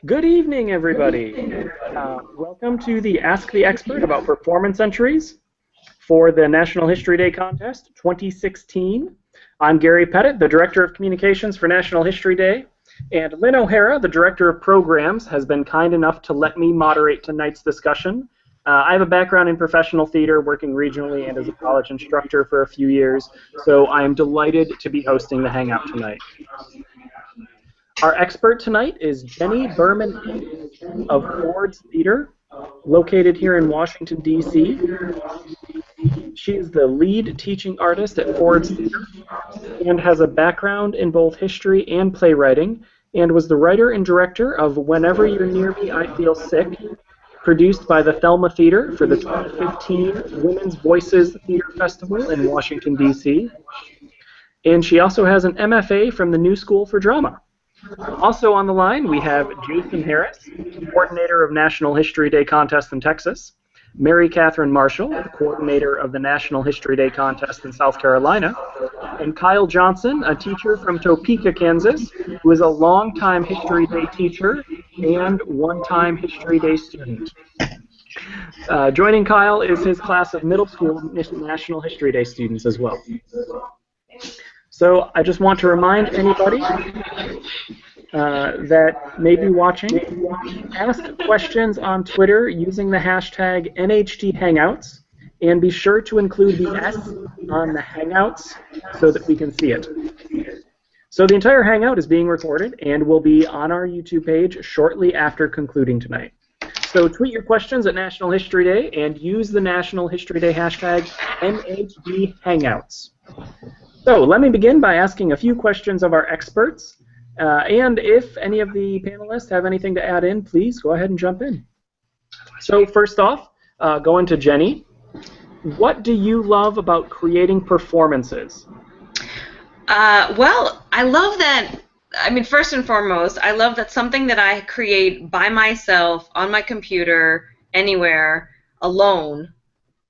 Good evening, everybody. Welcome to the Ask the Expert about performance entries for the National History Day Contest 2016. I'm Gary Pettit, the Director of Communications for National History Day, and Lynn O'Hara, the Director of Programs, has been kind enough to let me moderate tonight's discussion. I have a background in professional theater, working regionally and as a college instructor for a few years, so I am delighted to be hosting the Hangout tonight. Our expert tonight is Jenny Berman of Ford's Theater, located here in Washington, D.C. She is the lead teaching artist at Ford's Theater and has a background in both history and playwriting, and was the writer and director of Whenever You're Near Me, I Feel Sick, produced by the Thelma Theater for the 2015 Women's Voices Theater Festival in Washington, D.C. And she also has an MFA from the New School for Drama. Also on the line, we have Jason Harris, coordinator of National History Day Contest in Texas, Mary Catherine Marshall, the coordinator of the National History Day Contest in South Carolina, and Kyle Johnson, a teacher from Topeka, Kansas, who is a longtime History Day teacher and one-time History Day student. Joining Kyle is his class of middle school National History Day students as well. So I just want to remind anybody that may be watching, ask questions on Twitter using the hashtag NHTHangouts, and be sure to include the S on the Hangouts so that we can see it. So the entire Hangout is being recorded and will be on our YouTube page shortly after concluding tonight. So tweet your questions at National History Day and use the National History Day hashtag NHDHangouts. So let me begin by asking a few questions of our experts. And if any of the panelists have anything to add in, please go ahead and jump in. So first off, going to Jenny, what do you love about creating performances? Well, I love that. I mean, first and foremost, I love that something that I create by myself on my computer, anywhere, alone,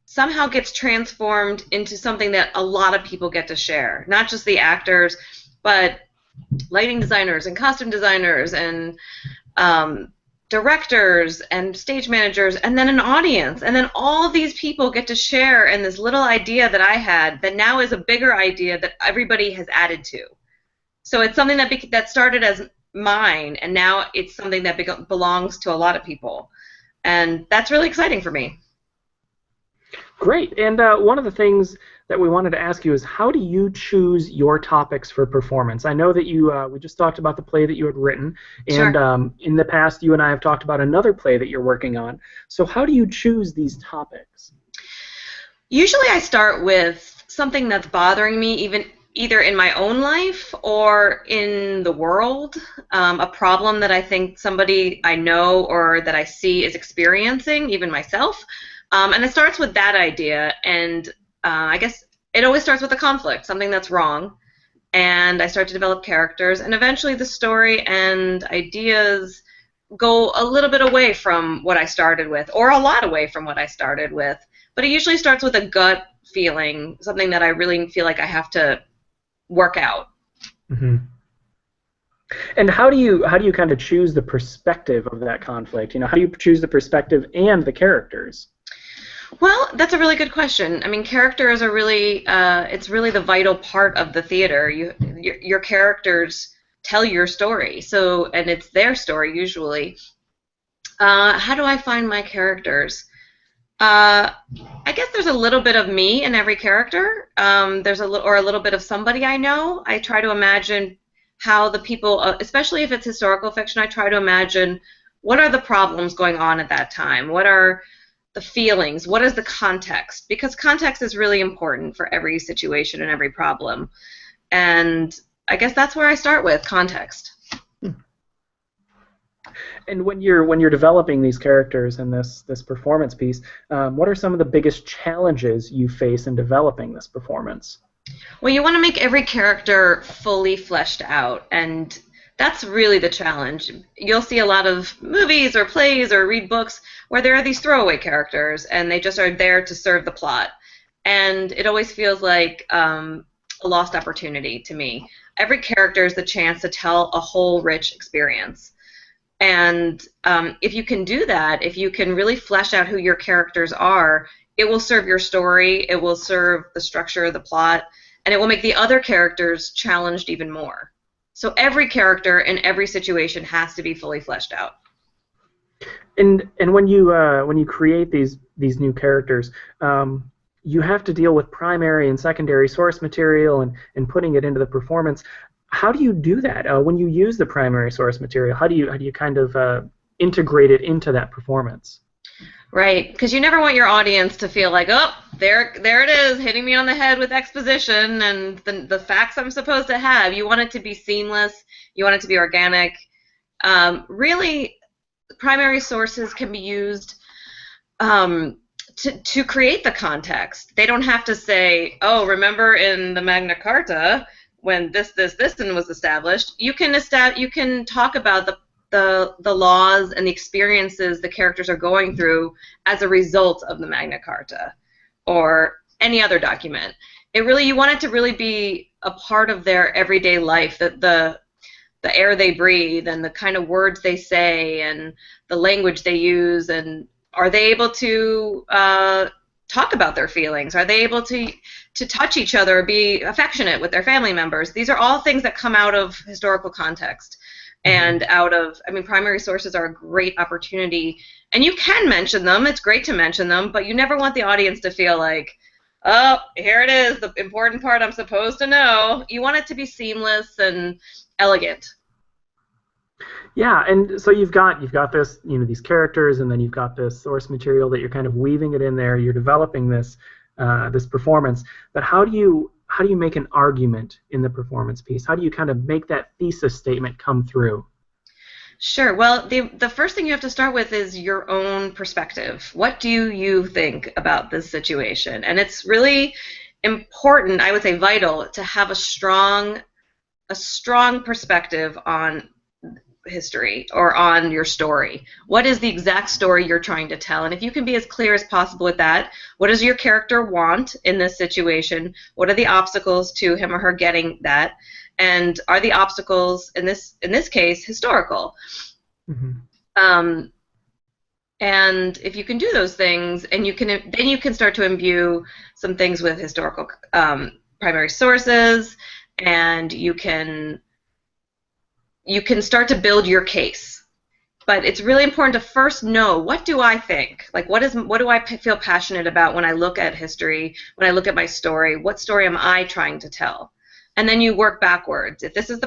somehow gets transformed into something that a lot of people get to share. Not just the actors, but lighting designers and costume designers and directors and stage managers, and then an audience. And then all these people get to share in this little idea that I had that now is a bigger idea that everybody has added to. So it's something that started as mine, and now it's something that belongs to a lot of people. And that's really exciting for me. Great. And one of the things that we wanted to ask you is, how do you choose your topics for performance? I know that we just talked about the play that you had written, and Sure. In the past you and I have talked about another play that you're working on. So how do you choose these topics? Usually I start with something that's bothering me, either in my own life or in the world, a problem that I think somebody I know or that I see is experiencing, even myself. And it starts with that idea, and I guess it always starts with a conflict, something that's wrong, and I start to develop characters, and eventually the story and ideas go a little bit away from what I started with, or a lot away from what I started with, but it usually starts with a gut feeling, something that I really feel like I have to work out. Mm-hmm. And how do you kind of choose the perspective of that conflict? You know, how do you choose the perspective and the characters? Well, that's a really good question. I mean, characters are really, it's really the vital part of the theater. Your characters tell your story, and it's their story usually. How do I find my characters? I guess there's a little bit of me in every character. There's a little bit of somebody I know. I try to imagine how the people, especially if it's historical fiction, I try to imagine what are the problems going on at that time. What are the feelings? What is the context? Because context is really important for every situation and every problem. And I guess that's where I start with, context. And when you're developing these characters in this performance piece, what are some of the biggest challenges you face in developing this performance? Well, you want to make every character fully fleshed out, and that's really the challenge. You'll see a lot of movies or plays or read books where there are these throwaway characters, and they just are there to serve the plot. And it always feels like a lost opportunity to me. Every character is the chance to tell a whole rich experience. And if you can do that, if you can really flesh out who your characters are, it will serve your story, it will serve the structure of the plot, and it will make the other characters challenged even more. So every character in every situation has to be fully fleshed out. And when you create these new characters, you have to deal with primary and secondary source material and putting it into the performance. How do you do that when you use the primary source material? How do you kind of integrate it into that performance? Right, because you never want your audience to feel like, oh, there it is, hitting me on the head with exposition and the facts I'm supposed to have. You want it to be seamless. You want it to be organic. Really, primary sources can be used to create the context. They don't have to say, oh, remember in the Magna Carta when this and was established. You can talk about the laws and the experiences the characters are going through as a result of the Magna Carta or any other document. You want it to really be a part of their everyday life, that the air they breathe and the kind of words they say and the language they use, and are they able to talk about their feelings? Are they able to touch each other, be affectionate with their family members? These are all things that come out of historical context and out of, primary sources are a great opportunity, and you can mention them. It's great to mention them, but you never want the audience to feel like, oh, here it is, the important part I'm supposed to know. You want it to be seamless and elegant. Yeah, and so you've got this, these characters, and then you've got this source material that you're kind of weaving it in there. You're developing this this performance. But how do you make an argument in the performance piece? How do you kind of make that thesis statement come through? Sure. Well, the first thing you have to start with is your own perspective. What do you think about this situation? And it's really important, I would say vital, to have a strong perspective on history or on your story. What is the exact story you're trying to tell? And if you can be as clear as possible with that, what does your character want in this situation? What are the obstacles to him or her getting that? And are the obstacles in this case historical? And if you can do those things, and then you can start to imbue some things with historical primary sources, and you can start to build your case. But it's really important to first know, what do I think? Like, what do I feel passionate about when I look at history, when I look at my story? What story am I trying to tell? And then you work backwards. If this is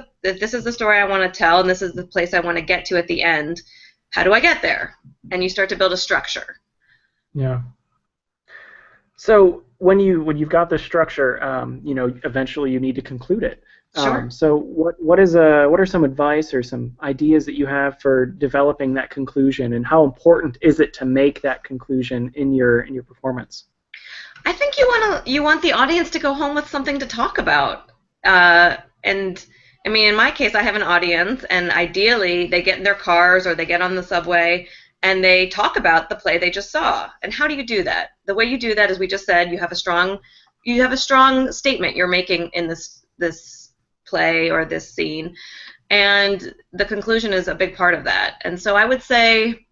the story I want to tell, and this is the place I want to get to at the end, how do I get there? And you start to build a structure. Yeah. So when you've got this structure, eventually you need to conclude it. Sure. So what are some advice or some ideas that you have for developing that conclusion, and how important is it to make that conclusion in your performance? I think you want the audience to go home with something to talk about. And in my case, I have an audience, and ideally they get in their cars or they get on the subway and they talk about the play they just saw. And how do you do that? The way you do that, as we just said, you have a strong statement you're making in this play or this scene, and the conclusion is a big part of that. And so I would say,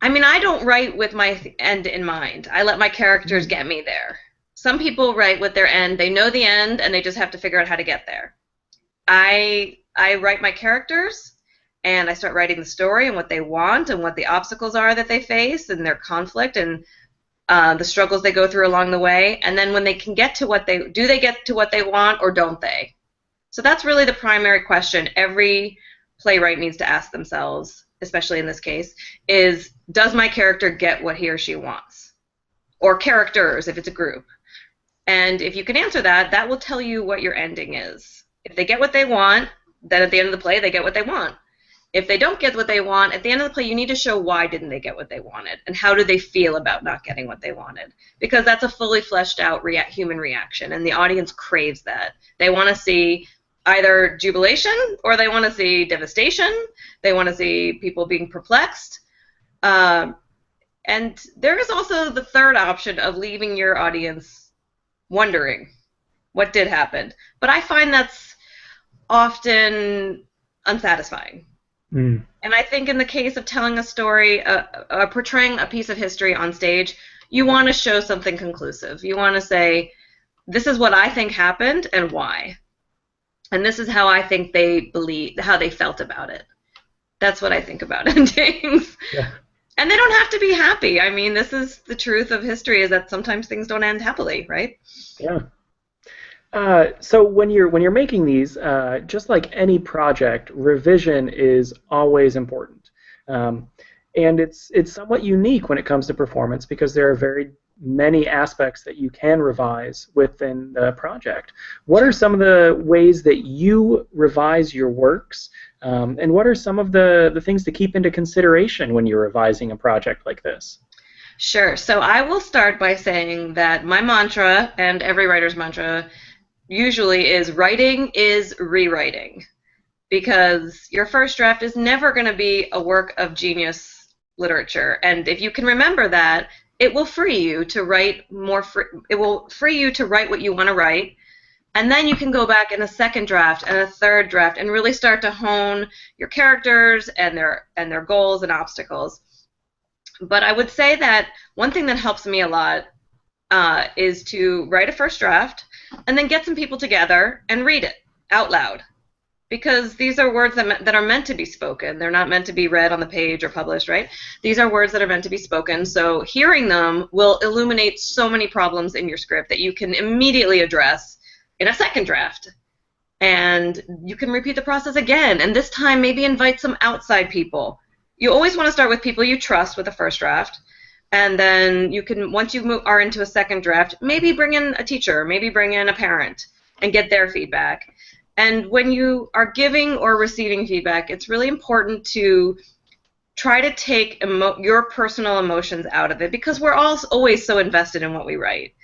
I don't write with my end in mind. I let my characters get me there. Some people write with their end. They know the end, and they just have to figure out how to get there. I write my characters, and I start writing the story and what they want and what the obstacles are that they face and their conflict and the struggles they go through along the way. And then when they can get to do they get to what they want, or don't they? So that's really the primary question every playwright needs to ask themselves, especially in this case, is, does my character get what he or she wants? Or characters, if it's a group. And if you can answer that, that will tell you what your ending is. If they get what they want, then at the end of the play, they get what they want. If they don't get what they want, at the end of the play, you need to show why didn't they get what they wanted, and how do they feel about not getting what they wanted. Because that's a fully fleshed out human reaction, and the audience craves that. They want to see either jubilation, or they want to see devastation. They want to see people being perplexed. And there is also the third option of leaving your audience wondering what did happen. But I find that's often unsatisfying. Mm. And I think in the case of telling a story, portraying a piece of history on stage, you want to show something conclusive. You want to say, this is what I think happened and why. And this is how I think how they felt about it. That's what I think about endings. Yeah. And they don't have to be happy. I mean, this is the truth of history, is that sometimes things don't end happily, right? Yeah. So when you're making these, just like any project, revision is always important, um, and it's somewhat unique when it comes to performance because there are very many aspects that you can revise within the project. What are Sure. some of the ways that you revise your works, and what are some of the things to keep into consideration when you're revising a project like this? Sure. So I will start by saying that my mantra, and every writer's mantra, usually is writing is rewriting. Because your first draft is never going to be a work of genius literature. And if you can remember that, it will free you to write it will free you to write what you want to write. And then you can go back in a second draft and a third draft and really start to hone your characters and their goals and obstacles. But I would say that one thing that helps me a lot is to write a first draft and then get some people together and read it out loud, because these are words that are meant to be spoken. They're not meant to be read on the page or published, right? These are words that are meant to be spoken. So hearing them will illuminate so many problems in your script that you can immediately address in a second draft. And you can repeat the process again, and this time maybe invite some outside people. You always want to start with people you trust with a first draft, and then you can, once you are into a second draft, maybe bring in a teacher, maybe bring in a parent and get their feedback. And when you are giving or receiving feedback, it's really important to try to take your personal emotions out of it, because we're all always so invested in what we write.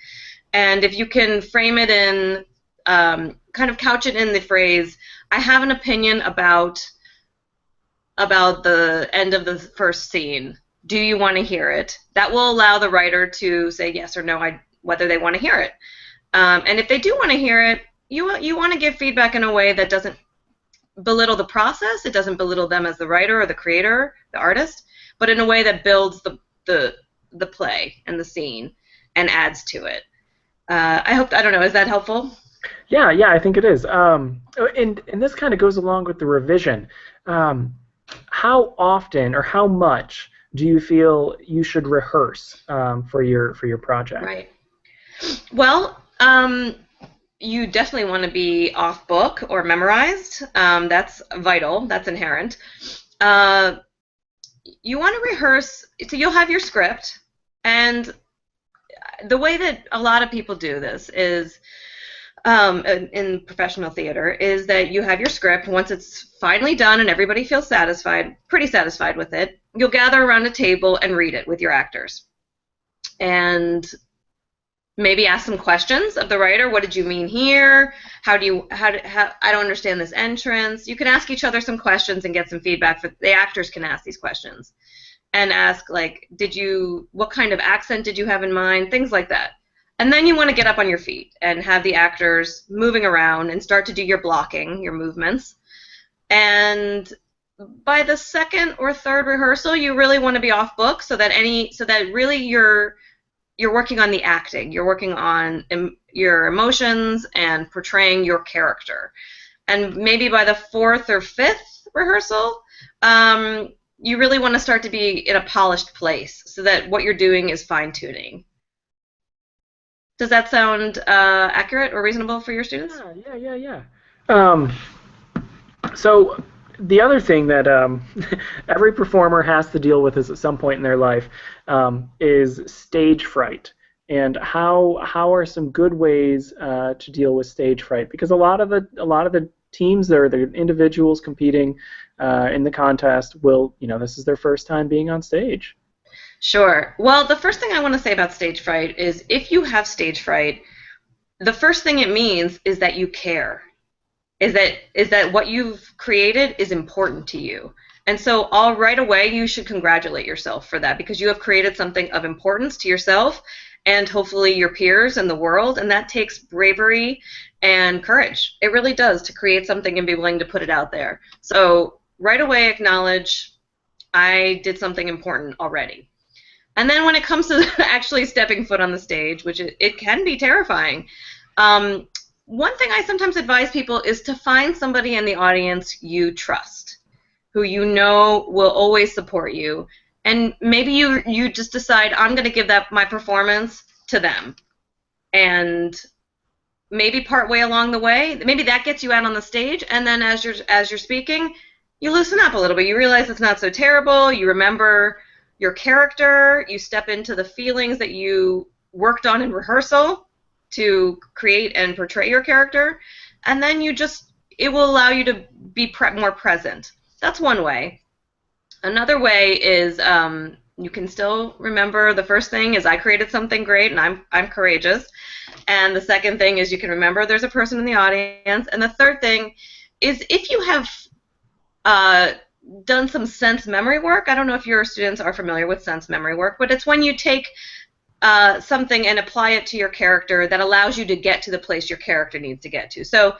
And if you can frame it in, kind of couch it in the phrase, I have an opinion about the end of the first scene. Do you want to hear it? That will allow the writer to say yes or no, whether they want to hear it. And if they do want to hear it, you want to give feedback in a way that doesn't belittle the process. It doesn't belittle them as the writer or the creator, the artist, but in a way that builds the play and the scene and adds to it. I don't know, is that helpful? Yeah, yeah, I think it is. And this kind of goes along with the revision. How often or how much do you feel you should rehearse for your project? Right. Well, you definitely want to be off book or memorized. That's vital. That's inherent. You want to rehearse. So you'll have your script, and the way that a lot of people do this is, in professional theater, is that you have your script. Once it's finally done and everybody feels satisfied, pretty satisfied with it, you'll gather around a table and read it with your actors. And maybe ask some questions of the writer. What did you mean here? I don't understand this entrance. You can ask each other some questions and get some feedback. The actors can ask these questions and ask, like, what kind of accent did you have in mind? Things like that. And then you want to get up on your feet and have the actors moving around and start to do your blocking, your movements. And by the second or third rehearsal, you really want to be off book, so that really you're working on the acting. You're working on your emotions and portraying your character. And maybe by the fourth or fifth rehearsal, you really want to start to be in a polished place, so that what you're doing is fine-tuning. Does that sound accurate or reasonable for your students? Yeah. Um, so the other thing that every performer has to deal with is at some point in their life is stage fright. And how are some good ways to deal with stage fright? Because a lot of the teams or the individuals competing in the contest will, this is their first time being on stage. Sure. Well, the first thing I want to say about stage fright is, if you have stage fright, the first thing it means is that you care. Is that what you've created is important to you. And so all right away, you should congratulate yourself for that, because you have created something of importance to yourself and hopefully your peers and the world, and that takes bravery and courage. It really does, to create something and be willing to put it out there. So right away acknowledge I did something important already. And then when it comes to actually stepping foot on the stage, which it can be terrifying, one thing I sometimes advise people is to find somebody in the audience you trust, who you know will always support you. And maybe you just decide, I'm going to give my performance to them. And maybe partway along the way, maybe that gets you out on the stage, and then as you're speaking, you loosen up a little bit. You realize it's not so terrible. You remember your character. You step into the feelings that you worked on in rehearsal to create and portray your character, and then it will allow you to be more present. That's one way. Another way is you can still remember the first thing is I created something great and I'm courageous. And the second thing is you can remember there's a person in the audience. And the third thing is if you have done some sense memory work. I don't know if your students are familiar with sense memory work, but it's when you take something and apply it to your character that allows you to get to the place your character needs to get to. So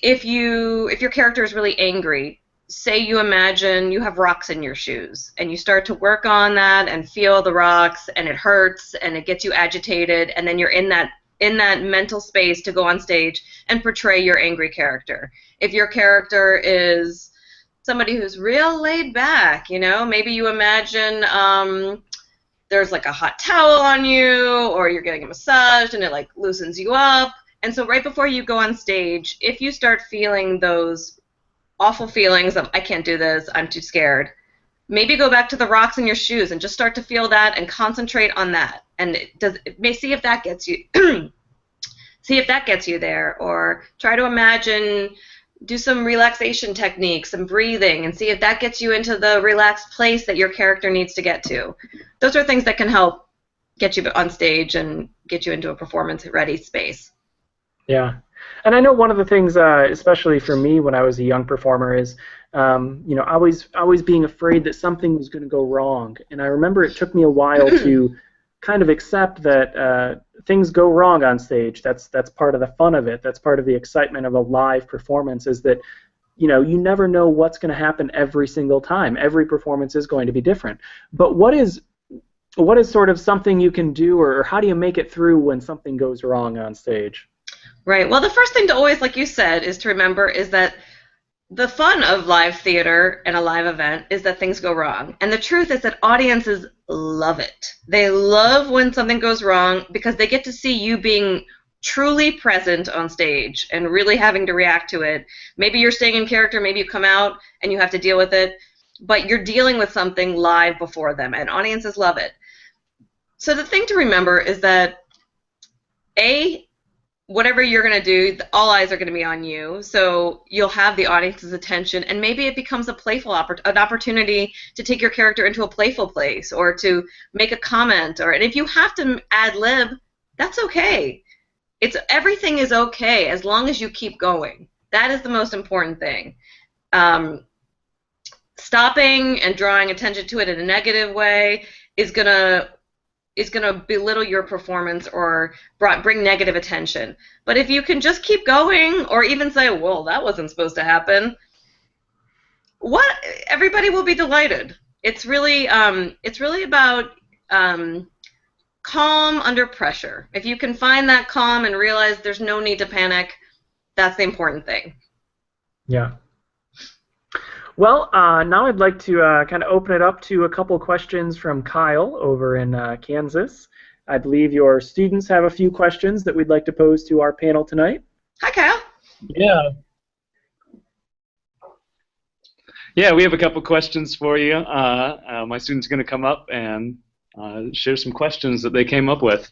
if your character is really angry, say you imagine you have rocks in your shoes and you start to work on that and feel the rocks and it hurts and it gets you agitated, and then you're in that mental space to go on stage and portray your angry character. If your character is somebody who's real laid back, maybe you imagine there's like a hot towel on you, or you're getting a massage and it like loosens you up. And so right before you go on stage, if you start feeling those awful feelings of I can't do this, I'm too scared, maybe go back to the rocks in your shoes and just start to feel that and concentrate on that. And see if that gets you see if that gets you there, or try to imagine, do some relaxation techniques, some breathing, and see if that gets you into the relaxed place that your character needs to get to. Those are things that can help get you on stage and get you into a performance-ready space. Yeah. And I know one of the things, especially for me when I was a young performer, is always being afraid that something was going to go wrong. And I remember it took me a while to kind of accept that things go wrong on stage. That's part of the fun of it. That's part of the excitement of a live performance, is that you never know what's going to happen every single time. Every performance is going to be different. But what is sort of something you can do, or how do you make it through when something goes wrong on stage? Right. Well, the first thing to always, like you said, is to remember is that the fun of live theater and a live event is that things go wrong. And the truth is that audiences love it. They love when something goes wrong because they get to see you being truly present on stage and really having to react to it. Maybe you're staying in character, maybe you come out and you have to deal with it, but you're dealing with something live before them, and audiences love it. So the thing to remember is that, whatever you're going to do, all eyes are going to be on you, so you'll have the audience's attention, and maybe it becomes a playful an opportunity to take your character into a playful place, or to make a comment, and if you have to ad-lib, that's okay. Everything is okay as long as you keep going. That is the most important thing. Stopping and drawing attention to it in a negative way is going to belittle your performance or bring negative attention. But if you can just keep going, or even say, well, that wasn't supposed to happen, everybody will be delighted. It's really about calm under pressure. If you can find that calm and realize there's no need to panic, that's the important thing. Yeah. Well, now I'd like to kind of open it up to a couple questions from Kyle over in Kansas. I believe your students have a few questions that we'd like to pose to our panel tonight. Hi, Kyle. Yeah. Yeah, we have a couple questions for you. My students are going to come up and share some questions that they came up with.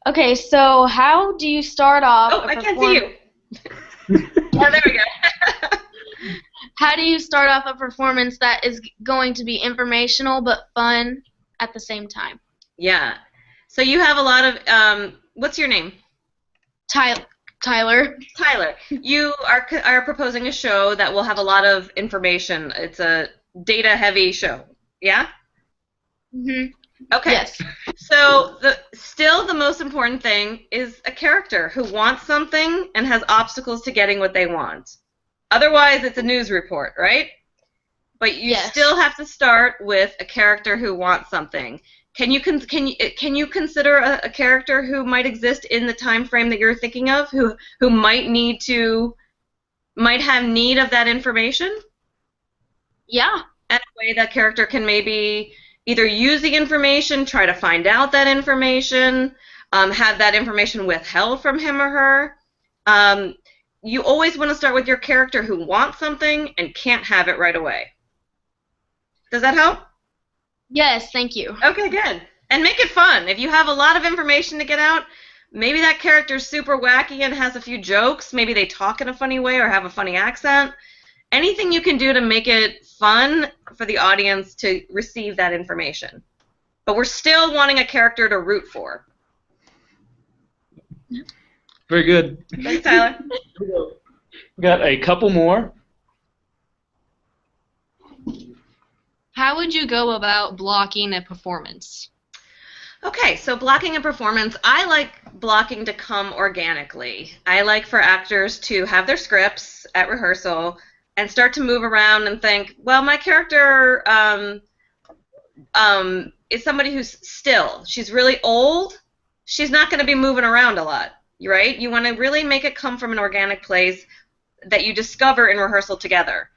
Okay, so how do you start off? Oh, I can't see you. Oh, there we go. How do you start off a performance that is going to be informational but fun at the same time? Yeah. So you have a lot of. What's your name? Tyler. Tyler. You are proposing a show that will have a lot of information. It's a data-heavy show. Yeah. Mhm. Okay. Yes. So still the most important thing is a character who wants something and has obstacles to getting what they want. Otherwise, it's a news report, right? But you Yes. still have to start with a character who wants something. Can you consider a character who might exist in the time frame that you're thinking of, who might have need of that information? Yeah. And a way that character can maybe either use the information, try to find out that information, have that information withheld from him or her. You always want to start with your character who wants something and can't have it right away. Does that help? Yes, thank you. Okay, good. And make it fun. If you have a lot of information to get out, maybe that character's super wacky and has a few jokes. Maybe they talk in a funny way or have a funny accent. Anything you can do to make it fun for the audience to receive that information. But we're still wanting a character to root for. Very good. Thanks, Tyler. We got a couple more. How would you go about blocking a performance? Okay, so blocking and performance, I like blocking to come organically. I like for actors to have their scripts at rehearsal and start to move around and think, well, my character is somebody who's still. She's really old. She's not going to be moving around a lot, right? You want to really make it come from an organic place that you discover in rehearsal together.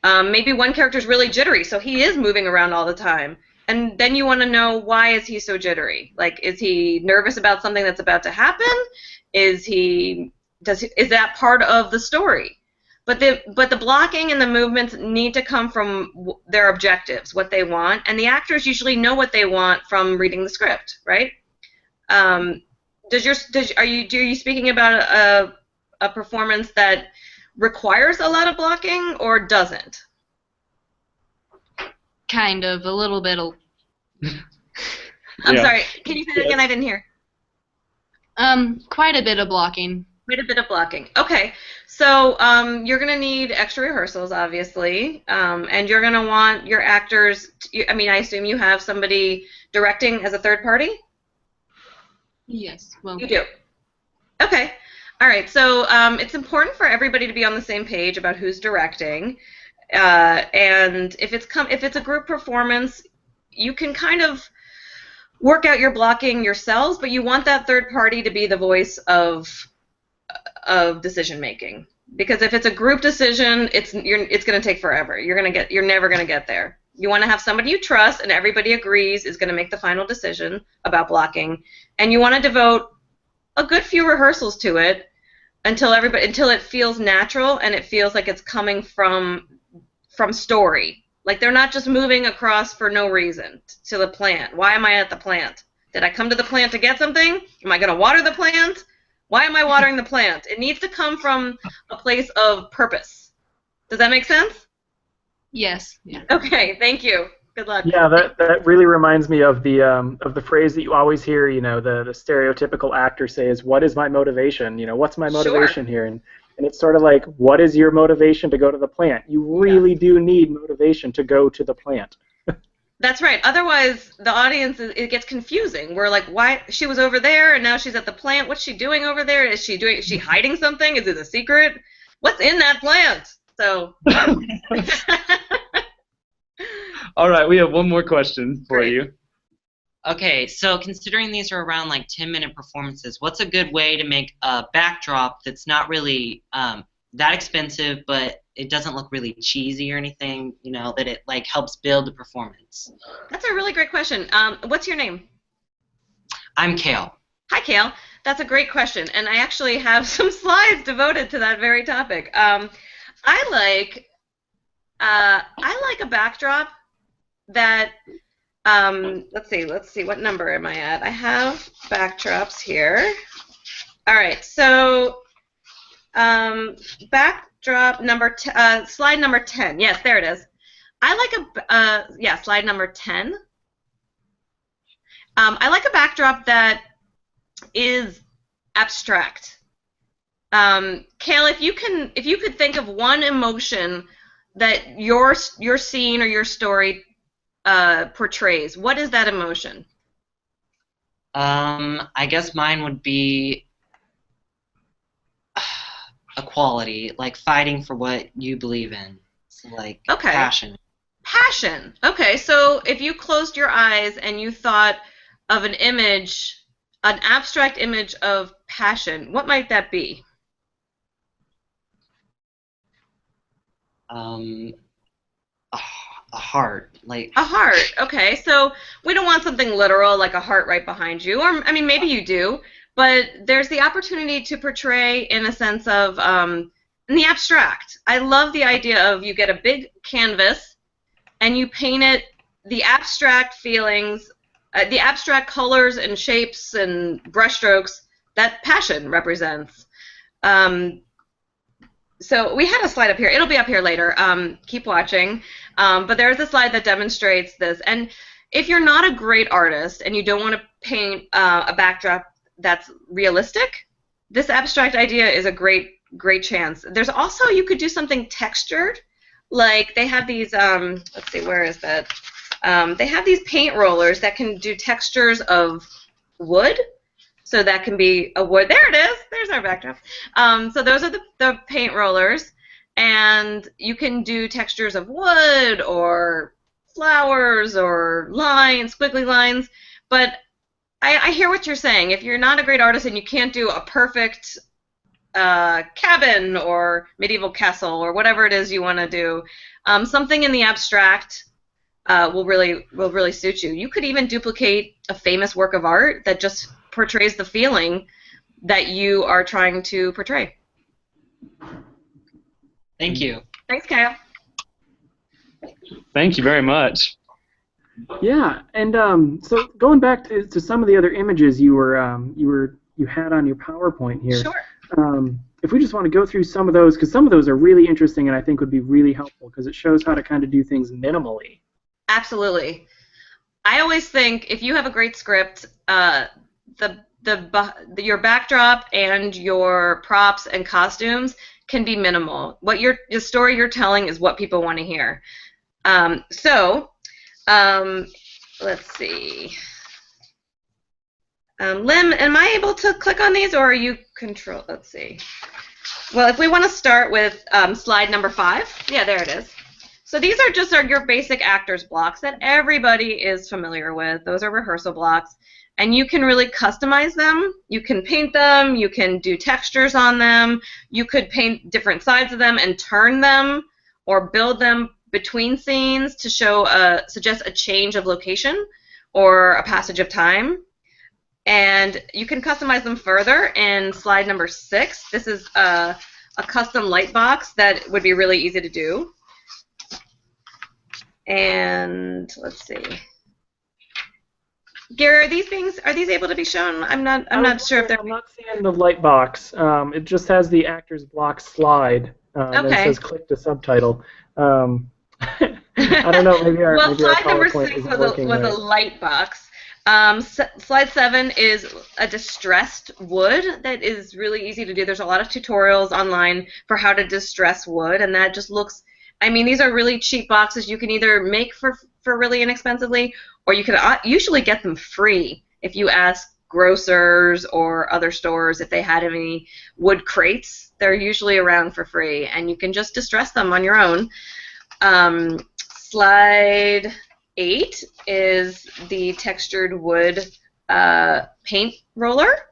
Maybe one character's really jittery, so he is moving around all the time. And then you want to know, why is he so jittery? Like, is he nervous about something that's about to happen? Is that part of the story? But the blocking and the movements need to come from their objectives, what they want, and the actors usually know what they want from reading the script, right? Are you speaking about a performance that requires a lot of blocking or doesn't? Kind of, a little bit. I'm Yeah. sorry. Can you say that again? I didn't hear. Quite a bit of blocking. Quite a bit of blocking. Okay, so you're going to need extra rehearsals, obviously, and you're going to want your actors. I assume you have somebody directing as a third party? Yes. Well, You do. Okay. All right. So it's important for everybody to be on the same page about who's directing, and if it's a group performance, you can kind of work out your blocking yourselves, but you want that third party to be the voice of decision making. Because if it's a group decision, it's going to take forever. You're never going to get there. You want to have somebody you trust and everybody agrees is going to make the final decision about blocking, and you want to devote a good few rehearsals to it until it feels natural and it feels like it's coming from story. Like they're not just moving across for no reason to the plant. Why am I at the plant? Did I come to the plant to get something? Am I going to water the plant? Why am I watering the plant? It needs to come from a place of purpose. Does that make sense? yes. Yeah. Okay, thank you. Good luck. Yeah, that really reminds me of the phrase that you always hear. The stereotypical actor says, "What is my motivation? What's my motivation here?" And it's sort of like, what is your motivation to go to the plant? You really do need motivation to go to the plant. That's right. Otherwise, the audience, it gets confusing. We're like, why? She was over there, and now she's at the plant. What's she doing over there? Is she hiding something? Is it a secret? What's in that plant? So. All right, we have one more question for Great. you. Okay, so considering these are around like 10-minute performances, what's a good way to make a backdrop that's not really that expensive, but it doesn't look really cheesy or anything, that it like helps build the performance? That's a really great question. What's your name? I'm Kale. Hi, Kale. That's a great question, and I actually have some slides devoted to that very topic. I like a backdrop that. Let's see. What number am I at? I have backdrops here. All right. So backdrop number slide number 10. Yes, there it is. I like slide number 10. I like a backdrop that is abstract. Kale, if you could think of one emotion that your scene or your story portrays? What is that emotion? I guess mine would be equality, like fighting for what you believe in. So like Okay. passion. Passion. Okay, so if you closed your eyes and you thought of an image, an abstract image of passion, what might that be? A heart, like A heart. Okay, so we don't want something literal like a heart right behind you, or I mean maybe you do, but there's the opportunity to portray in a sense of in the abstract. I love the idea of you get a big canvas and you paint it, the abstract feelings, the abstract colors and shapes and brushstrokes that passion represents. So we had a slide up here. It'll be up here later. Keep watching. But there's a slide that demonstrates this. And if you're not a great artist and you don't want to paint a backdrop that's realistic, this abstract idea is a great chance. There's also, you could do something textured. Like they have these, let's see, where is that? They have these paint rollers that can do textures of wood. So that can be a wood. There it is. There's our backdrop. So those are the paint rollers. And you can do textures of wood or flowers or lines, squiggly lines. But I hear what you're saying. If you're not a great artist and you can't do a perfect cabin or medieval castle or whatever it is you want to do, something in the abstract will really suit you. You could even duplicate a famous work of art that just portrays the feeling that you are trying to portray. Thank you. Thanks, Kyle. Thank you very much. Yeah, and so going back to some of the other images you had on your PowerPoint here. Sure. If we just want to go through some of those, because some of those are really interesting and I think would be really helpful because it shows how to kind of do things minimally. Absolutely. I always think if you have a great script, your backdrop and your props and costumes can be minimal. What the story you're telling is what people want to hear. Let's see. Lim, am I able to click on these, or are you control? Let's see. Well, if we want to start with slide number 5, yeah, there it is. So these are just your basic actors blocks that everybody is familiar with. Those are rehearsal blocks. And you can really customize them. You can paint them. You can do textures on them. You could paint different sides of them and turn them or build them between scenes to suggest a change of location or a passage of time. And you can customize them further in slide number 6. This is a custom light box that would be really easy to do. And let's see. Gary, are these able to be shown? I'm not sure if they're. I'm not seeing the light box. It just has the actors block slide. And it says click to subtitle. I don't know. Maybe our slide number PowerPoint 6 isn't working was right. a light box. Slide 7 is a distressed wood that is really easy to do. There's a lot of tutorials online for how to distress wood, and that just looks. I mean, these are really cheap boxes. You can either make for really inexpensively, or you can usually get them free if you ask grocers or other stores if they had any wood crates. They're usually around for free, and you can just distress them on your own. Slide 8 is the textured wood paint roller.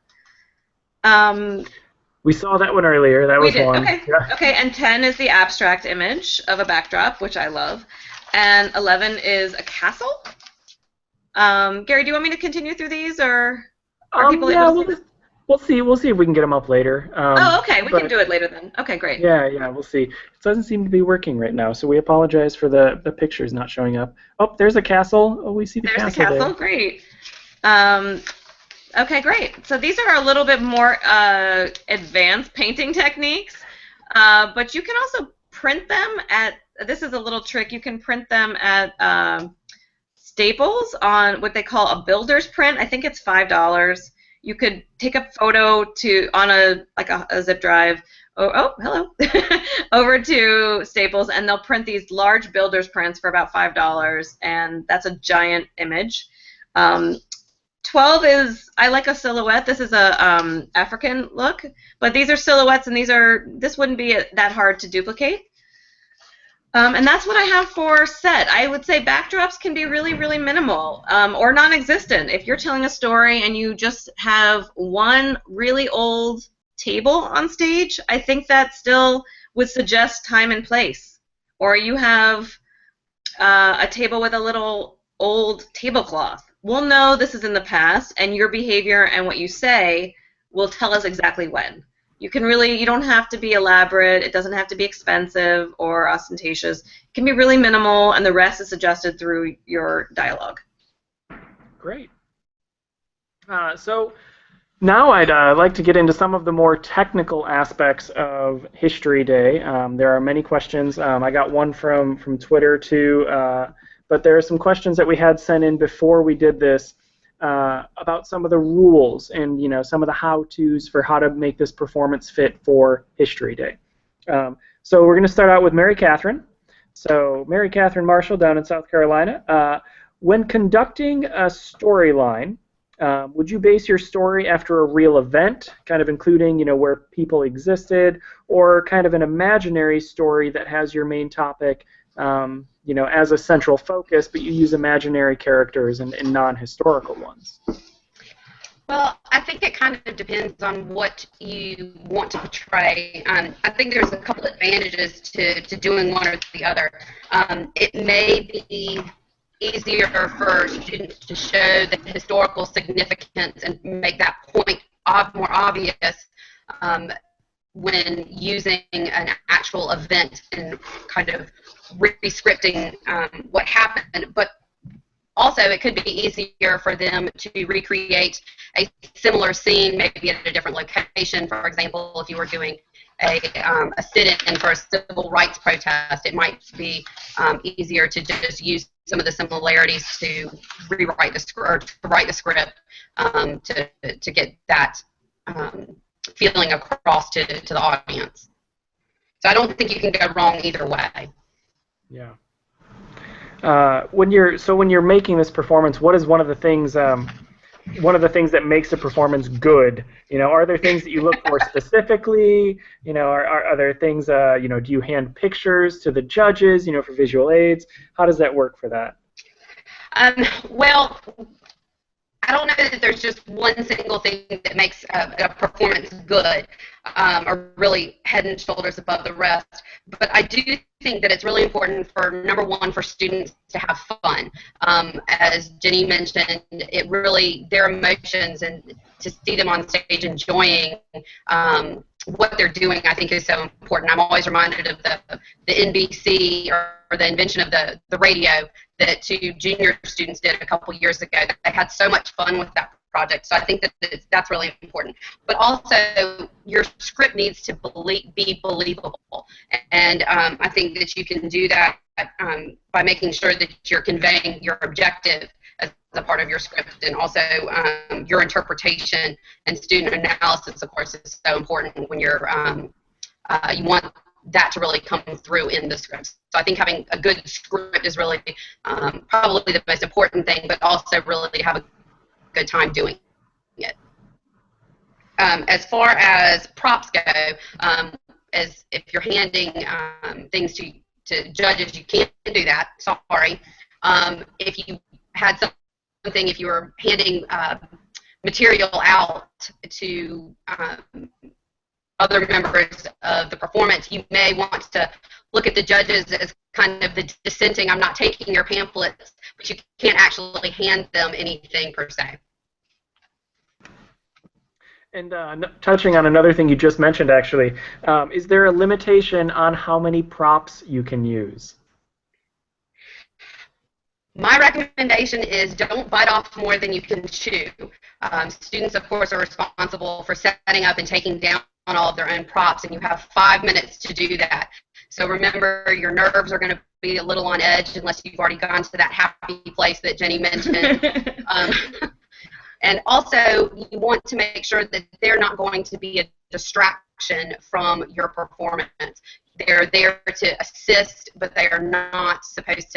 We saw that one earlier. That was one. Okay. Yeah. Okay, and 10 is the abstract image of a backdrop, which I love. And 11 is a castle. Gary, do you want me to continue through these, or are people able to see? We'll see. We'll see if we can get them up later. Okay. We can do it later then. Okay, great. Yeah, we'll see. It doesn't seem to be working right now, so we apologize for the pictures not showing up. Oh, there's a castle. Oh, we see the castle there. There's the castle. Great. Okay, great. So these are a little bit more advanced painting techniques, but you can also print them at. This is a little trick. You can print them at Staples on what they call a builder's print. I think it's $5. You could take a photo on a zip drive, hello, over to Staples, and they'll print these large builder's prints for about $5, and that's a giant image. 12 is, I like a silhouette. This is a African look, but these are silhouettes, and this wouldn't be that hard to duplicate. And that's what I have for set. I would say backdrops can be really, really minimal or non-existent. If you're telling a story and you just have one really old table on stage, I think that still would suggest time and place. Or you have a table with a little old tablecloth. We'll know this is in the past, and your behavior and what you say will tell us exactly when. You don't have to be elaborate. It doesn't have to be expensive or ostentatious. It can be really minimal, and the rest is suggested through your dialogue. Great. So now I'd like to get into some of the more technical aspects of History Day. There are many questions. I got one from Twitter too, but there are some questions that we had sent in before we did this about some of the rules and some of the how-tos for how to make this performance fit for History Day. So we're going to start out with Mary Catherine. So Mary Catherine Marshall down in South Carolina. When conducting a storyline, would you base your story after a real event, kind of including where people existed, or kind of an imaginary story that has your main topic as a central focus, but you use imaginary characters and non-historical ones? Well, I think it kind of depends on what you want to portray. I think there's a couple advantages to doing one or the other. It may be easier for students to show the historical significance and make that point more obvious when using an actual event and kind of re-scripting what happened. But also, it could be easier for them to recreate a similar scene, maybe at a different location. For example, if you were doing a sit-in for a civil rights protest, it might be easier to just use some of the similarities to rewrite the script, or to write the script to get that feeling across to the audience. So I don't think you can go wrong either way. Yeah. When you're making this performance, what is one of the things that makes a performance good? Are there things that you look for specifically? Are there things? Do you hand pictures to the judges? For visual aids? How does that work for that? Well, I don't know that there's just one single thing that makes a performance good, or really head and shoulders above the rest. But I do think that it's really important for, number one, for students to have fun. As Jenny mentioned, their emotions, and to see them on stage enjoying what they're doing, I think is so important. I'm always reminded of the NBC or the invention of the radio that two junior students did a couple years ago. They had so much fun with that project. So I think that that's really important. But also, your script needs to be believable. And I think that you can do that by making sure that you're conveying your objective as a part of your script, and also your interpretation and student analysis, of course, is so important when you want that to really come through in the script. So I think having a good script is really probably the most important thing, but also really have a good time doing it. As far as props go, as if you're handing things to judges, you can't do that. Sorry. If you had something, if you were handing material out to other members of the performance, you may want to look at the judges as kind of the dissenting. I'm not taking your pamphlets, but you can't actually hand them anything per se. And touching on another thing you just mentioned, actually, is there a limitation on how many props you can use? My recommendation is don't bite off more than you can chew. Students, of course, are responsible for setting up and taking down all of their own props, and you have 5 minutes to do that. So remember, your nerves are going to be a little on edge unless you've already gone to that happy place that Jenny mentioned. And also, you want to make sure that they're not going to be a distraction from your performance. They're there to assist, but they are not supposed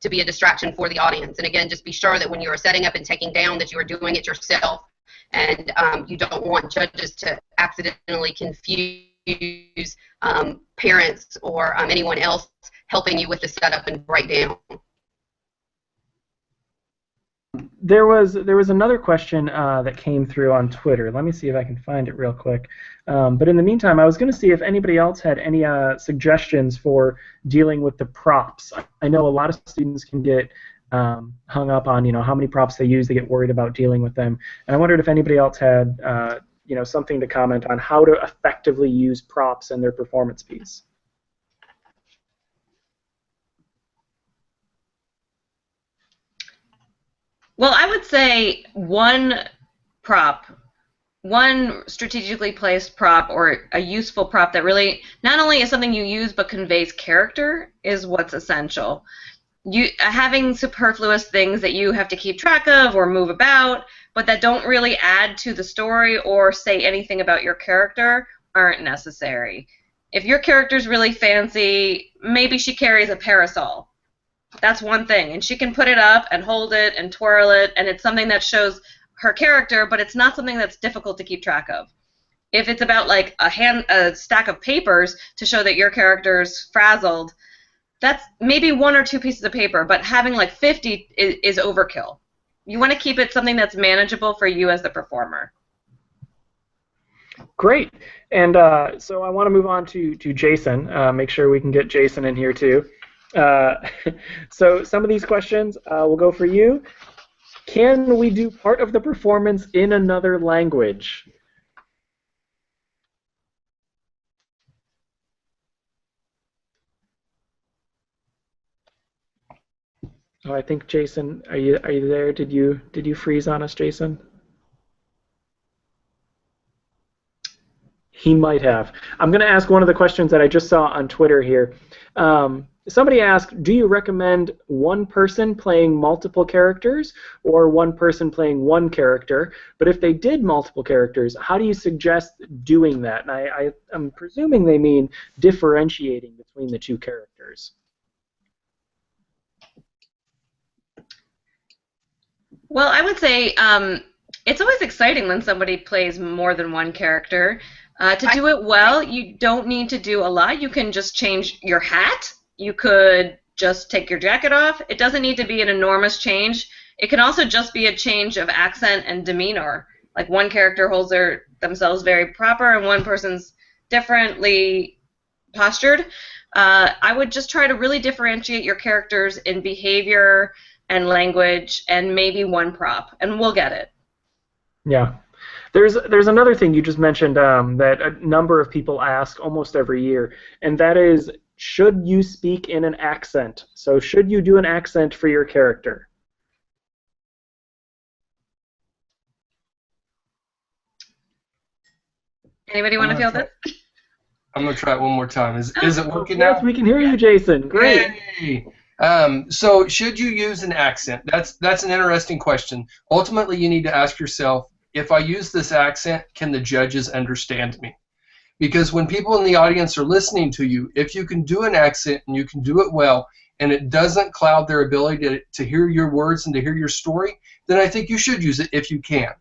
to be a distraction for the audience. And again, just be sure that when you are setting up and taking down that you are doing it yourself, and you don't want judges to accidentally confuse parents or anyone else helping you with the setup and breakdown. There was another question that came through on Twitter. Let me see if I can find it real quick. But in the meantime, I was going to see if anybody else had any suggestions for dealing with the props. I know a lot of students can get hung up on how many props they use. They get worried about dealing with them. And I wondered if anybody else had something to comment on how to effectively use props in their performance piece. Well, I would say one strategically placed prop or a useful prop that really not only is something you use but conveys character is what's essential. Having superfluous things that you have to keep track of or move about, but that don't really add to the story or say anything about your character aren't necessary. If your character's really fancy, maybe she carries a parasol. That's one thing, and she can put it up and hold it and twirl it, and it's something that shows her character, but it's not something that's difficult to keep track of. If it's about like a stack of papers to show that your character's frazzled, that's maybe 1 or 2 pieces of paper, but having like 50 is overkill. You want to keep it something that's manageable for you as the performer. Great. And so I want to move on to Jason, make sure we can get Jason in here too. So some of these questions will go for you. Can we do part of the performance in another language? Oh, I think Jason, are you there? Did you freeze on us, Jason? He might have. I'm going to ask one of the questions that I just saw on Twitter here. Somebody asked, do you recommend one person playing multiple characters or one person playing one character? But if they did multiple characters, how do you suggest doing that? And I'm presuming they mean differentiating between the two characters. Well, I would say it's always exciting when somebody plays more than one character. To do it well, you don't need to do a lot. You can just change your hat. You could just take your jacket off. It doesn't need to be an enormous change. It can also just be a change of accent and demeanor. Like one character holds themselves very proper and one person's differently postured. I would just try to really differentiate your characters in behavior and language and maybe one prop, and we'll get it. Yeah. There's another thing you just mentioned that a number of people ask almost every year, and that is, should you speak in an accent? So should you do an accent for your character? Anybody want to feel this? I'm going to try it one more time. Is it working now? Yes, we can hear you, Jason. Great. Yay. So should you use an accent? That's an interesting question. Ultimately, you need to ask yourself, if I use this accent, can the judges understand me? Because when people in the audience are listening to you, if you can do an accent and you can do it well, and it doesn't cloud their ability to hear your words and to hear your story, then I think you should use it if you can.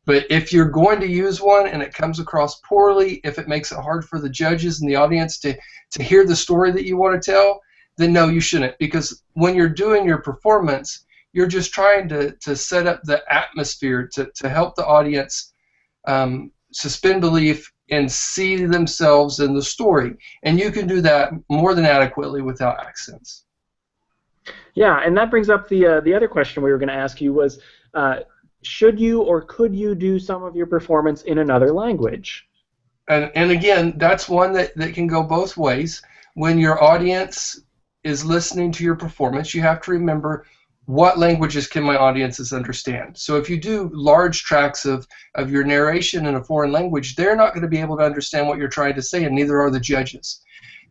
But if you're going to use one and it comes across poorly, if it makes it hard for the judges and the audience to hear the story that you want to tell, then no, you shouldn't. Because when you're doing your performance, you're just trying to set up the atmosphere to help the audience suspend belief and see themselves in the story. And you can do that more than adequately without accents. Yeah, and that brings up the other question we were going to ask you was, should you or could you do some of your performance in another language? And again, that's one that can go both ways. When your audience is listening to your performance, you have to remember, what languages can my audiences understand? So if you do large tracks of your narration in a foreign language, they're not going to be able to understand what you're trying to say, and neither are the judges.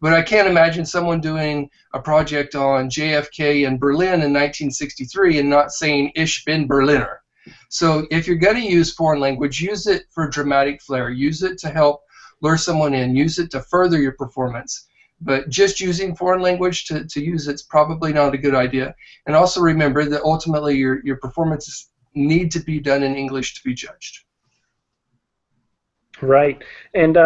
But I can't imagine someone doing a project on JFK in Berlin in 1963 and not saying Ich bin Berliner. So if you're going to use foreign language, use it for dramatic flair. Use it to help lure someone in. Use it to further your performance. But just using foreign language to use it's probably not a good idea. And also remember that ultimately your performances need to be done in English to be judged. Right. And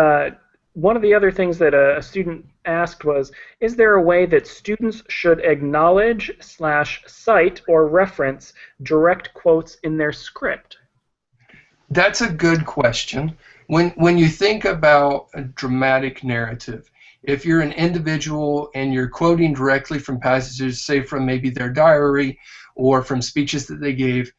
one of the other things that a student asked was, is there a way that students should acknowledge / cite or reference direct quotes in their script? That's a good question. When you think about a dramatic narrative, if you're an individual and you're quoting directly from passages, say from maybe their diary or from speeches that they gave,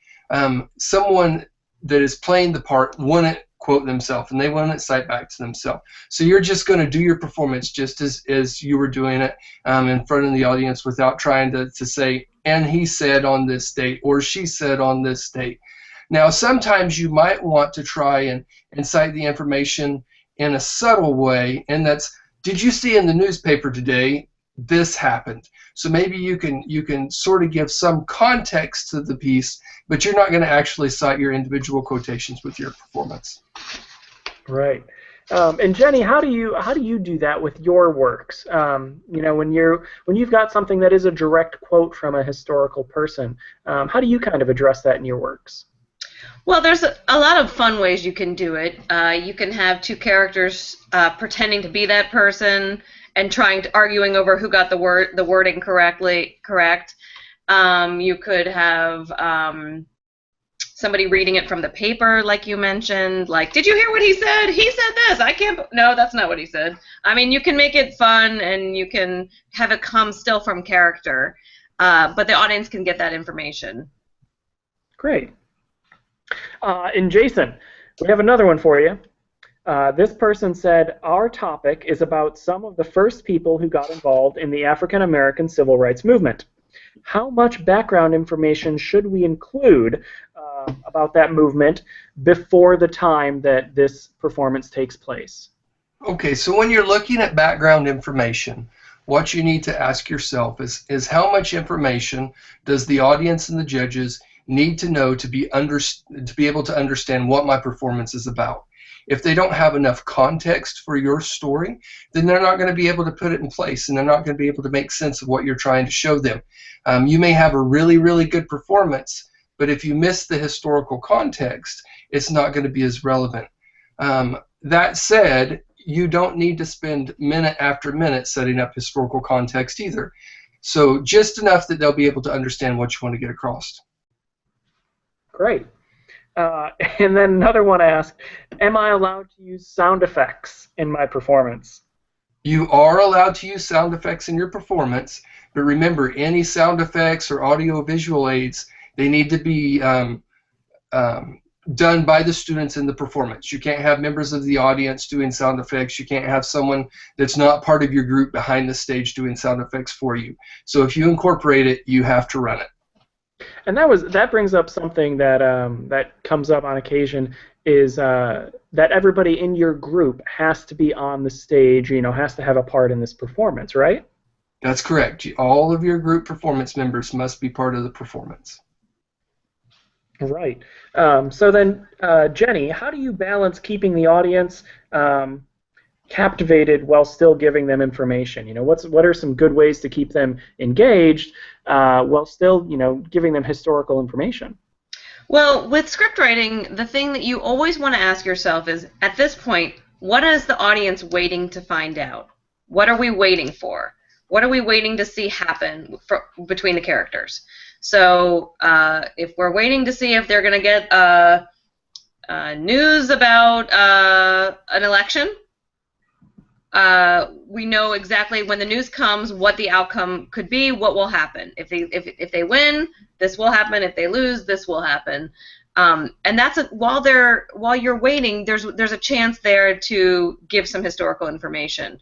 someone that is playing the part wouldn't quote themselves and they wouldn't cite back to themselves. So you're just going to do your performance just as you were doing it in front of the audience without trying to say, and he said on this date or she said on this date. Now sometimes you might want to try and cite the information in a subtle way, and that's, did you see in the newspaper today this happened? So maybe you can sort of give some context to the piece, but you're not going to actually cite your individual quotations with your performance. Right. And Jenny, how do you do that with your works? You know, when you've got something that is a direct quote from a historical person, how do you kind of address that in your works? Well, there's a lot of fun ways you can do it. You can have two characters pretending to be that person and arguing over who got the wording correct. You could have somebody reading it from the paper, like you mentioned. Like, did you hear what he said? He said this. I can't. No, that's not what he said. I mean, you can make it fun, and you can have it come still from character, but the audience can get that information. Great. And Jason, we have another one for you. This person said, our topic is about some of the first people who got involved in the African American Civil Rights Movement. How much background information should we include about that movement before the time that this performance takes place? Okay, so when you're looking at background information, what you need to ask yourself is how much information does the audience and the judges need to know to be able to understand what my performance is about. If they don't have enough context for your story, then they're not going to be able to put it in place, and they're not going to be able to make sense of what you're trying to show them. You may have a really, really good performance, but if you miss the historical context, it's not going to be as relevant. That said, you don't need to spend minute after minute setting up historical context either. So just enough that they'll be able to understand what you want to get across. Great. And then another one asked, am I allowed to use sound effects in my performance? You are allowed to use sound effects in your performance, but remember, any sound effects or audio-visual aids, they need to be done by the students in the performance. You can't have members of the audience doing sound effects. You can't have someone that's not part of your group behind the stage doing sound effects for you. So if you incorporate it, you have to run it. And that brings up something that that comes up on occasion, is that everybody in your group has to be on the stage, you know, has to have a part in this performance, right? That's correct. All of your group performance members must be part of the performance. Right. So then, Jenny, how do you balance keeping the audience captivated while still giving them information? You know, what are some good ways to keep them engaged while still, you know, giving them historical information? Well, with script writing, the thing that you always want to ask yourself is, at this point, what is the audience waiting to find out? What are we waiting for? What are we waiting to see happen between the characters? So if we're waiting to see if they're going to get news about an election, we know exactly when the news comes what the outcome could be, what will happen. If they win, this will happen. If they lose, this will happen. And that's while you're waiting, there's a chance there to give some historical information.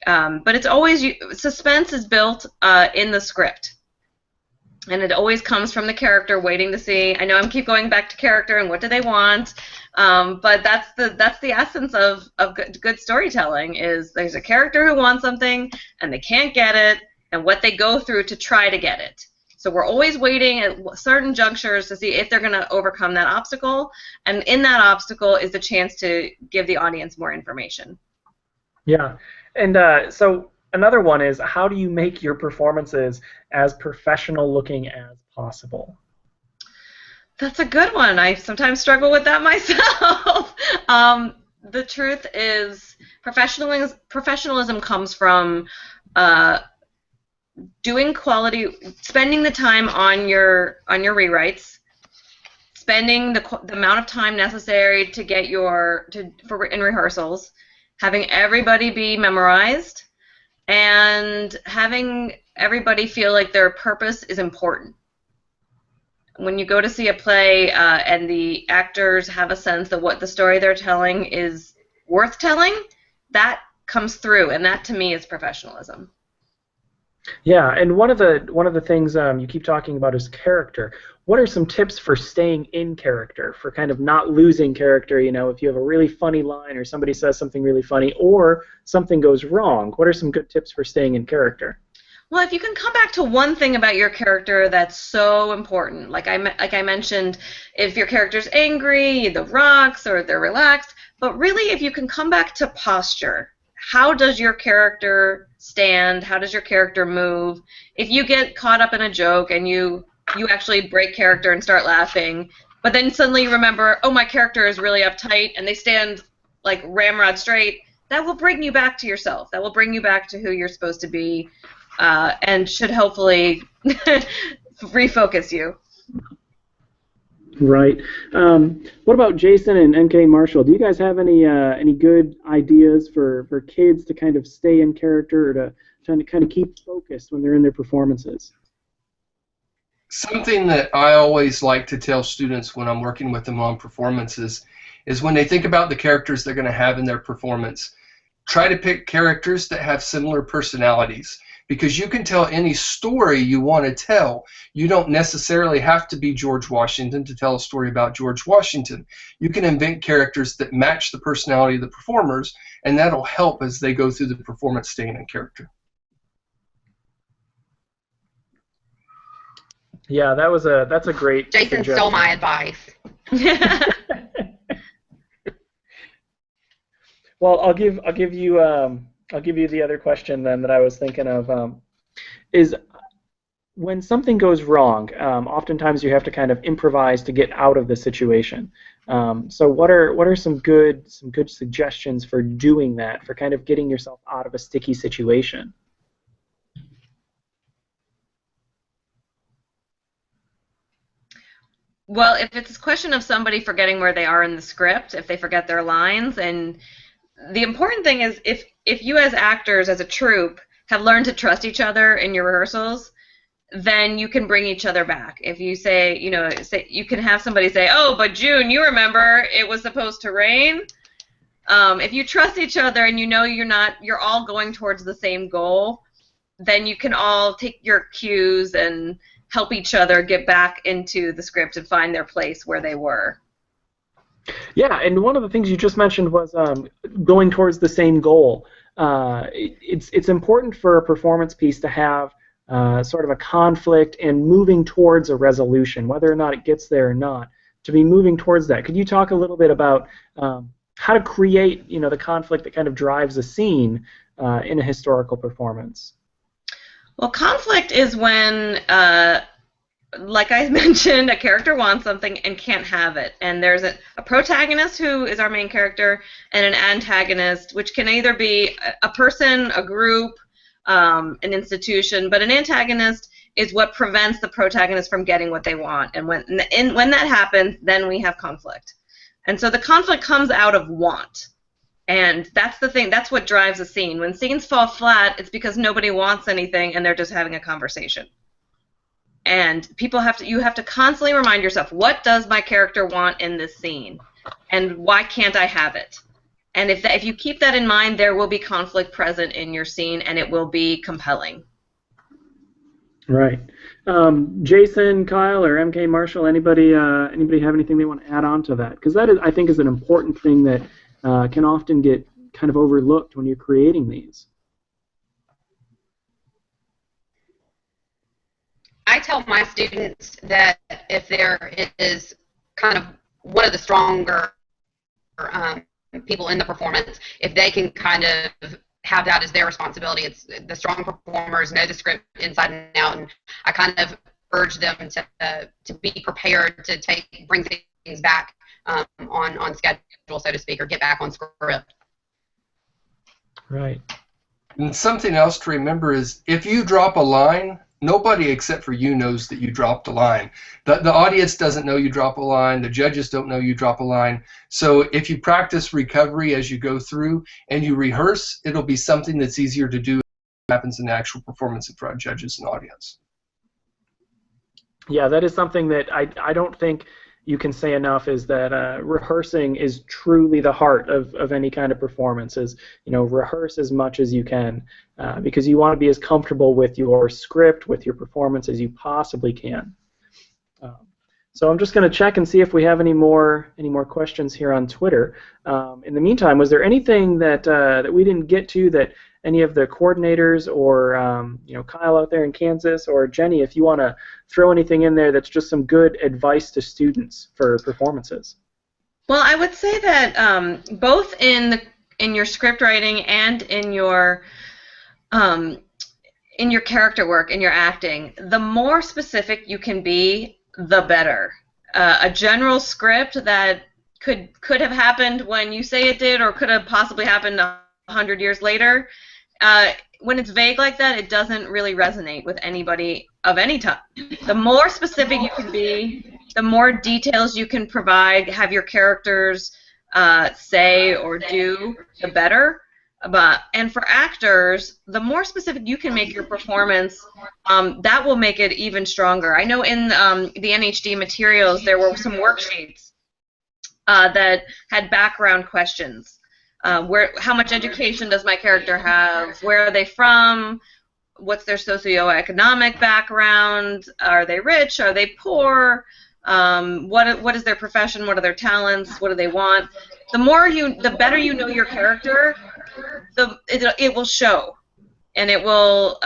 But it's always suspense is built in the script. And it always comes from the character waiting to see. I know I'm keep going back to character and what do they want, but that's the essence of good storytelling. Is there's a character who wants something and they can't get it, and what they go through to try to get it. So we're always waiting at certain junctures to see if they're going to overcome that obstacle, and in that obstacle is the chance to give the audience more information. Yeah, and so another one is, how do you make your performances as professional looking as possible? That's a good one. I sometimes struggle with that myself. The truth is, professionalism comes from doing quality, spending the time on your rewrites, spending the amount of time necessary to get in rehearsals, having everybody be memorized, and having everybody feel like their purpose is important. When you go to see a play and the actors have a sense that what the story they're telling is worth telling, that comes through, and that to me is professionalism. Yeah, and one of the things you keep talking about is character. What are some tips for staying in character, for kind of not losing character? You know, if you have a really funny line or somebody says something really funny or something goes wrong, what are some good tips for staying in character? Well, if you can come back to one thing about your character that's so important, like I mentioned, if your character's angry, the rocks, or they're relaxed, but really if you can come back to posture. How does your character stand? How does your character move? If you get caught up in a joke and you actually break character and start laughing, but then suddenly you remember, oh, my character is really uptight, and they stand like ramrod straight, that will bring you back to yourself. That will bring you back to who you're supposed to be, and should hopefully refocus you. Right. What about Jason and MK Marshall? Do you guys have any good ideas for kids to kind of stay in character, or to kind of keep focused when they're in their performances? Something that I always like to tell students when I'm working with them on performances is when they think about the characters they're going to have in their performance, try to pick characters that have similar personalities. Because you can tell any story you want to tell. You don't necessarily have to be George Washington to tell a story about George Washington. You can invent characters that match the personality of the performers, and that'll help as they go through the performance staying in character. Yeah, that's a great Jason suggestion. stole my advice. Well, I'll give you the other question then that I was thinking of. Is when something goes wrong, oftentimes you have to kind of improvise to get out of the situation. So what are some good suggestions for doing that, for kind of getting yourself out of a sticky situation? Well, if it's a question of somebody forgetting where they are in the script, if they forget their lines, and the important thing is if you as actors, as a troupe, have learned to trust each other in your rehearsals, then you can bring each other back. If you say, you can have somebody say, oh, but June, you remember it was supposed to rain. If you trust each other and you know you're all going towards the same goal, then you can all take your cues and help each other get back into the script and find their place where they were. Yeah, and one of the things you just mentioned was going towards the same goal. It's important for a performance piece to have sort of a conflict and moving towards a resolution, whether or not it gets there or not, to be moving towards that. Could you talk a little bit about how to create, the conflict that kind of drives a scene in a historical performance? Well, conflict is when, like I mentioned, a character wants something and can't have it. And there's a protagonist who is our main character and an antagonist, which can either be a person, a group, an institution, but an antagonist is what prevents the protagonist from getting what they want. And when that happens, then we have conflict. And so the conflict comes out of want. And that's the thing, that's what drives a scene. When scenes fall flat, it's because nobody wants anything and they're just having a conversation. And you have to constantly remind yourself, what does my character want in this scene? And why can't I have it? And if you keep that in mind, there will be conflict present in your scene and it will be compelling. Right. Jason, Kyle, or MK Marshall, anybody have anything they want to add on to that? Because that is, I think, is an important thing that can often get kind of overlooked when you're creating these. I tell my students that if there is kind of one of the stronger people in the performance, if they can kind of have that as their responsibility, it's the strong performers know the script inside and out, and I kind of urge them to be prepared to bring things back on schedule, so to speak, or get back on script. Right. And something else to remember is if you drop a line, nobody except for you knows that you dropped a line. The audience doesn't know you drop a line. The judges don't know you drop a line. So if you practice recovery as you go through and you rehearse, it'll be something that's easier to do. It happens in the actual performance in front of judges and audience. Yeah, that is something that I don't think you can say enough, is that rehearsing is truly the heart of any kind of performance. Is, rehearse as much as you can, because you want to be as comfortable with your script, with your performance, as you possibly can. So I'm just going to check and see if we have any more questions here on Twitter. In the meantime, was there anything that we didn't get to that any of the coordinators, or Kyle out there in Kansas, or Jenny, if you want to throw anything in there that's just some good advice to students for performances? Well, I would say that both in your script writing and in your character work, in your acting, the more specific you can be, the better. A general script that could have happened when you say it did, or could have possibly happened 100 years later, when it's vague like that, it doesn't really resonate with anybody of any time. The more specific you can be, the more details you can provide, have your characters say or do, the better. And for actors, the more specific you can make your performance, that will make it even stronger. I know in the NHD materials there were some worksheets that had background questions. How much education does my character have? Where are they from? What's their socioeconomic background? Are they rich? Are they poor? What is their profession? What are their talents? What do they want? The better you know your character, it will show, and it will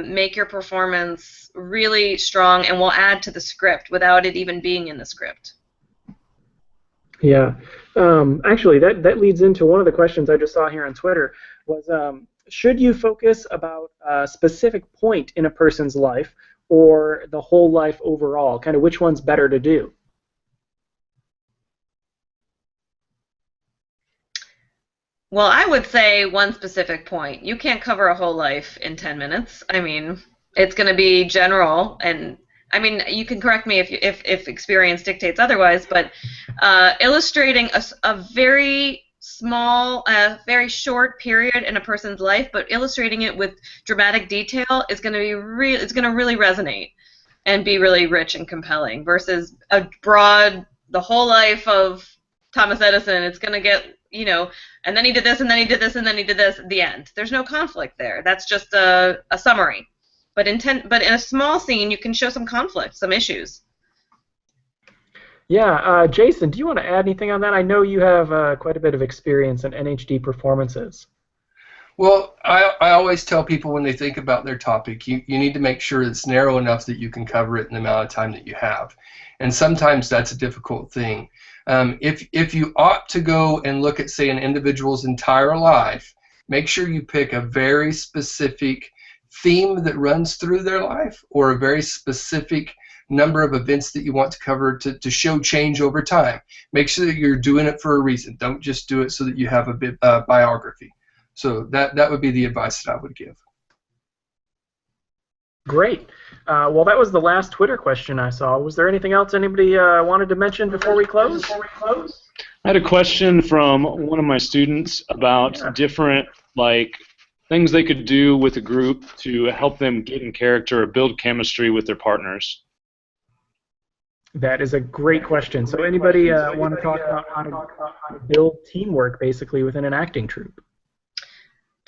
make your performance really strong, and will add to the script without it even being in the script. Yeah. Actually, that leads into one of the questions I just saw here on Twitter, was should you focus about a specific point in a person's life or the whole life overall? Kind of which one's better to do? Well, I would say one specific point. You can't cover a whole life in 10 minutes. I mean, it's going to be general, and I mean, you can correct me if experience dictates otherwise, but illustrating a very small, very short period in a person's life, but illustrating it with dramatic detail is going to be it's going to really resonate and be really rich and compelling, versus a broad, the whole life of Thomas Edison. It's going to get, and then he did this, and then he did this, and then he did this at the end. There's no conflict there. That's just a summary. But in a small scene, you can show some conflict, some issues. Yeah, Jason, do you want to add anything on that? I know you have quite a bit of experience in NHD performances. Well, I always tell people when they think about their topic, you need to make sure it's narrow enough that you can cover it in the amount of time that you have. And sometimes that's a difficult thing. If you opt to go and look at, say, an individual's entire life, make sure you pick a very specific theme that runs through their life, or a very specific number of events that you want to cover to show change over time. Make sure that you're doing it for a reason. Don't just do it so that you have a biography. So that would be the advice that I would give. Great. Well, that was the last Twitter question I saw. Was there anything else anybody wanted to mention before we close? I had a question from one of my students about different, things they could do with a group to help them get in character or build chemistry with their partners. That is a great question. So anybody want to talk about how to build teamwork, basically, within an acting troupe?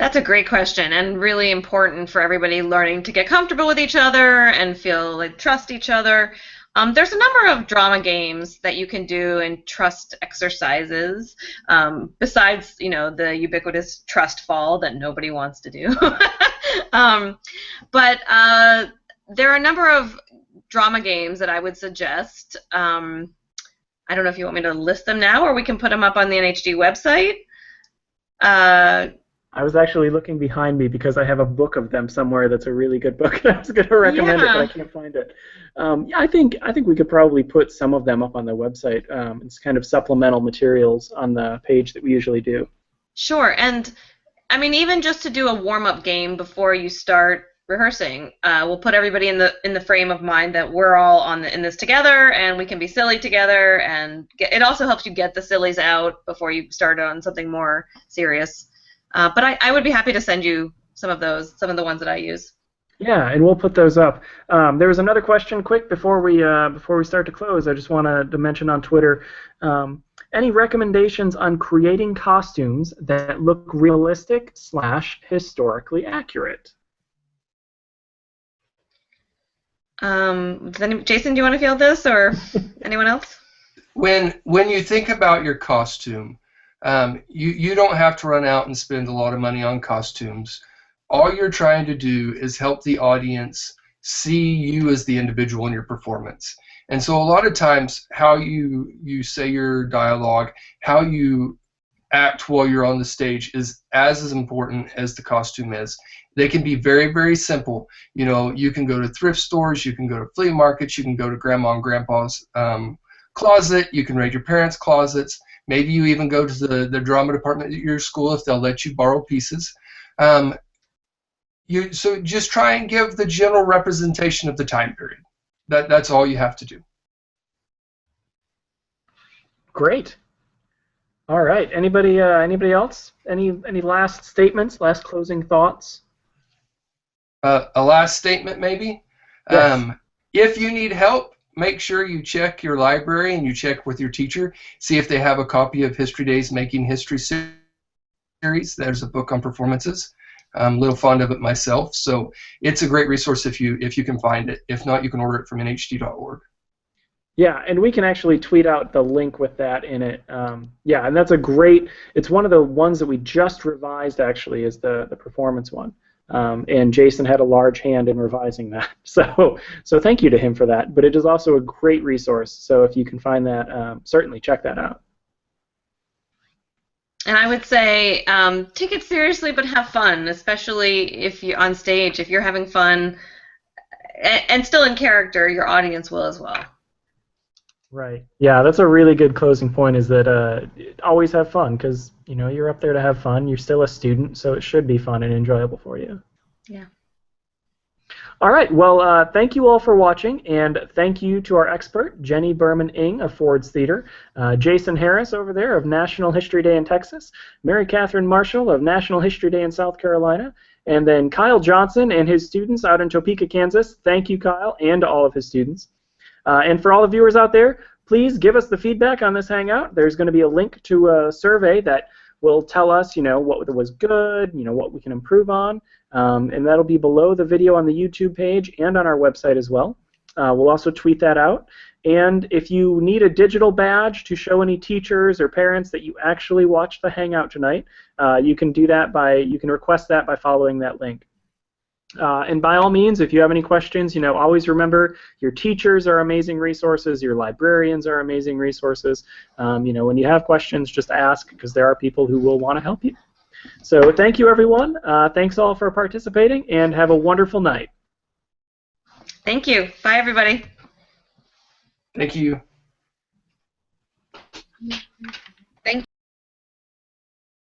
That's a great question, and really important for everybody learning to get comfortable with each other and feel like trust each other. There's a number of drama games that you can do and trust exercises, besides, the ubiquitous trust fall that nobody wants to do. But there are a number of drama games that I would suggest. I don't know if you want me to list them now, or we can put them up on the NHD website. I was actually looking behind me because I have a book of them somewhere that's a really good book. I was going to recommend it, but I can't find it. Yeah, I think we could probably put some of them up on the website. It's kind of supplemental materials on the page that we usually do. Sure, and I mean, even just to do a warm-up game before you start rehearsing, we'll put everybody in the frame of mind that we're all in this together, and we can be silly together, and it also helps you get the sillies out before you start on something more serious. But I would be happy to send you some of the ones that I use. Yeah, and we'll put those up. There was another question, quick, before we start to close. I just wanted to mention on Twitter, any recommendations on creating costumes that look realistic / historically accurate? Jason, do you want to field this, or anyone else? When you think about your costume, you don't have to run out and spend a lot of money on costumes. All you're trying to do is help the audience see you as the individual in your performance. And so a lot of times how you say your dialogue, how you act while you're on the stage is as important as the costume is. They can be very, very simple. You can go to thrift stores, you can go to flea markets, you can go to grandma and grandpa's closet, you can raid your parents' closets. Maybe you even go to the drama department at your school if they'll let you borrow pieces. So just try and give the general representation of the time period. That's all you have to do. Great. All right. Anybody else? Any last statements? Last closing thoughts? A last statement, maybe. Yes. If you need help, make sure you check your library and you check with your teacher. See if they have a copy of History Day's Making History series. There's a book on performances. I'm a little fond of it myself, so it's a great resource if you can find it. If not, you can order it from nhd.org. Yeah, and we can actually tweet out the link with that in it. Yeah, and that's a great. It's one of the ones that we just revised. Actually, is the performance one. And Jason had a large hand in revising that. So thank you to him for that. But it is also a great resource. So if you can find that, certainly check that out. And I would say take it seriously, but have fun, especially if you're on stage. If you're having fun and still in character, your audience will as well. Right. Yeah, that's a really good closing point, is that always have fun, because you're up there to have fun. You're still a student, so it should be fun and enjoyable for you. Yeah. All right. Well, thank you all for watching, and thank you to our expert, Jenny Berman-Ing of Ford's Theater, Jason Harris over there of National History Day in Texas, Mary Catherine Marshall of National History Day in South Carolina, and then Kyle Johnson and his students out in Topeka, Kansas. Thank you, Kyle, and to all of his students. And for all the viewers out there, please give us the feedback on this Hangout. There's going to be a link to a survey that will tell us, what was good, what we can improve on, and that'll be below the video on the YouTube page and on our website as well. We'll also tweet that out. And if you need a digital badge to show any teachers or parents that you actually watched the Hangout tonight, you can do that you can request that by following that link. And by all means, if you have any questions, always remember your teachers are amazing resources, your librarians are amazing resources. When you have questions, just ask, because there are people who will want to help you. So thank you, everyone. Thanks all for participating, and have a wonderful night. Thank you. Bye, everybody. Thank you.